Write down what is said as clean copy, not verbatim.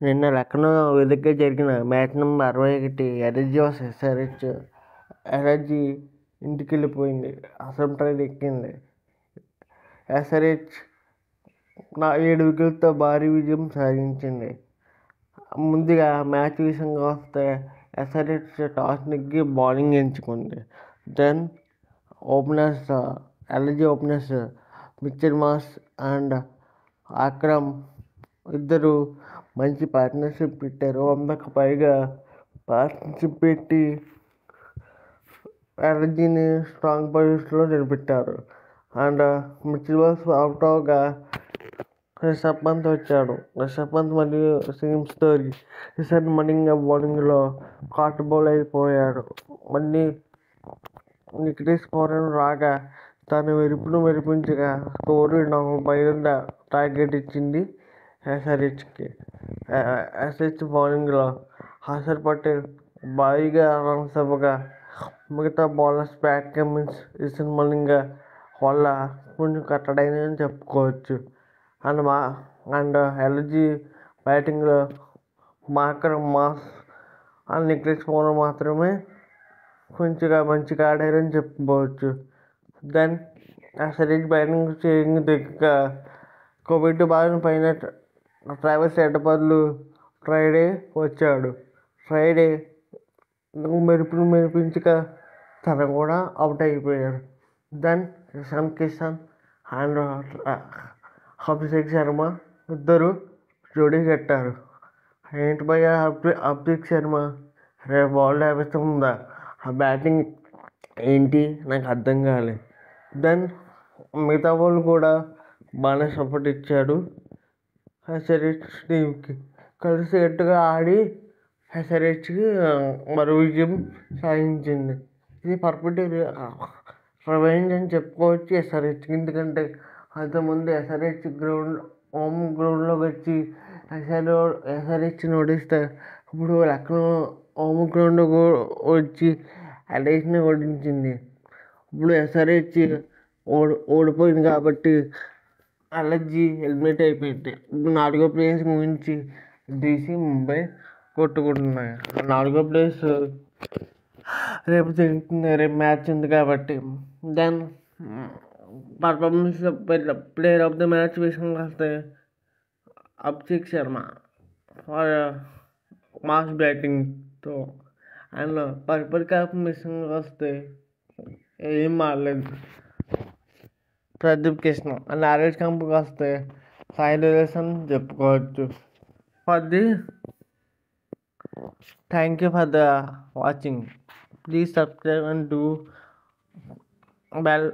నిన్న లక్నో వేదికగా జరిగిన match number 61 LG versus SRH. LG ఇంటికెళ్ళిపోయింది, అసలు ట్రైన్ ఎక్కింది. ఎస్ఆర్హెచ్ 7 వికెట్లతో భారీ విజయం సాధించింది. ముందుగా మ్యాచ్ విషయంగా వస్తే ఎస్ఆర్హెచ్ టాస్ నెగ్గి బౌలింగ్ ఎంచుకుంది. Then openers LG openers Mitchell Marsh and Markram ఇద్దరు మంచి పార్ట్నర్షిప్ పెట్టారు. 100కు పైగా పార్ట్నర్షిప్ పెట్టి ఎల్జీని స్ట్రాంగ్ పొజిషన్లో నిలబెట్టారు. అండ్ మిచెల్ మార్ష్ అవుట్ అవగా రిషబ్ పంత్ వచ్చాడు. రిషబ్ పంత్ మరియు సేమ్ స్టోరీ. రిషబ్ మలింగ బౌలింగ్లో కాట్ బౌల్ అయిపోయాడు. మళ్ళీ నిఖిలేష్ పూరన్ రాగా తన మెరుపును మెరిపించగా స్కోరు 40 పైన టార్గెట్ ఇచ్చింది ఎస్ఆర్హెచ్కి. ఎస్ఆర్హెచ్ బౌలింగ్లో హర్షల్ పటేల్ భారీగా రన్స్ ఇవ్వగా మిగతా bowlers Pat Cummins, Eshan Malinga వల్ల కొంచెం కట్టడైందని చెప్పుకోవచ్చు. అండ్ ఎల్జీ బ్యాటింగ్లో Markram, Marsh and Nicholas Pooran మాత్రమే కొంచెం మంచిగా ఆడారని చెప్పుకోవచ్చు. దెన్ ఎస్ఆర్హెచ్ బ్యాటింగ్ చేయింగ్ దగ్గర కోవిడ్ బారిన పైన ట్రావిస్ హెడ్ బదులు ఫ్రైడే వచ్చాడు. ఫ్రైడే మెరుపును మెరిపించగా తను కూడా అవుట్ అయిపోయాడు. దెన్ ఇషాన్ కిషన్ అండ్ అభిషేక్ శర్మ ఇద్దరు జోడీ కట్టారు. ఏంటి భయ్య అభిషేక్ శర్మ రేపు వరల్డ్ హ్యాబిట్ ఉందా? ఆ బ్యాటింగ్ ఏంటి నాకు అర్థం కాలేదు. దెన్ మిగతా వాళ్ళు కూడా బాగానే సపోర్ట్ ఇచ్చాడు. ఎస్ఆర్హెచ్ టీంకి కలిసికట్టుగా ఆడి ఎస్ఆర్హెచ్కి మరో విజయం సాధించింది. ఇది పర్ఫెక్ట్ రివెంజ్ అని చెప్పుకోవచ్చు ఎస్ఆర్హెచ్కి. ఎందుకంటే అంతకుముందు ఎస్ఆర్హెచ్ హోమ్ గ్రౌండ్లోకి వచ్చి ఎస్ఆర్హెచ్ని ఓడిస్తే ఇప్పుడు లక్నో హోమ్ గ్రౌండ్ వచ్చి ఎల్ఐసిని ఓడించింది. ఇప్పుడు ఎస్ఆర్హెచ్ ఓడిపోయింది కాబట్టి ఎల్జీ ఎలిమినేట్ అయిపోయింది. ఇప్పుడు 4వ ప్లేస్ గురించి డీసీ, ముంబై కొట్టుకుంటున్నాయి. 4వ ప్లేస్ రేపు జరుగుతుంది, రేపు మ్యాచ్ ఉంది కాబట్టి. Then performance player of the match విషయంలో వస్తే అభిషేక్ శర్మ ఫర్ మాస్ బ్యాటింగ్తో. అండ్ పర్పుల్ క్యాప్ విషయంలో వస్తే ఏం మారలేదు ప్రదీప్ కృష్ణ. అండ్ ఆరెంజ్ క్యాంప్కి వస్తే సాయి దర్శన్ చెప్పుకోవచ్చు. Thank you for the watching. Please subscribe and do bell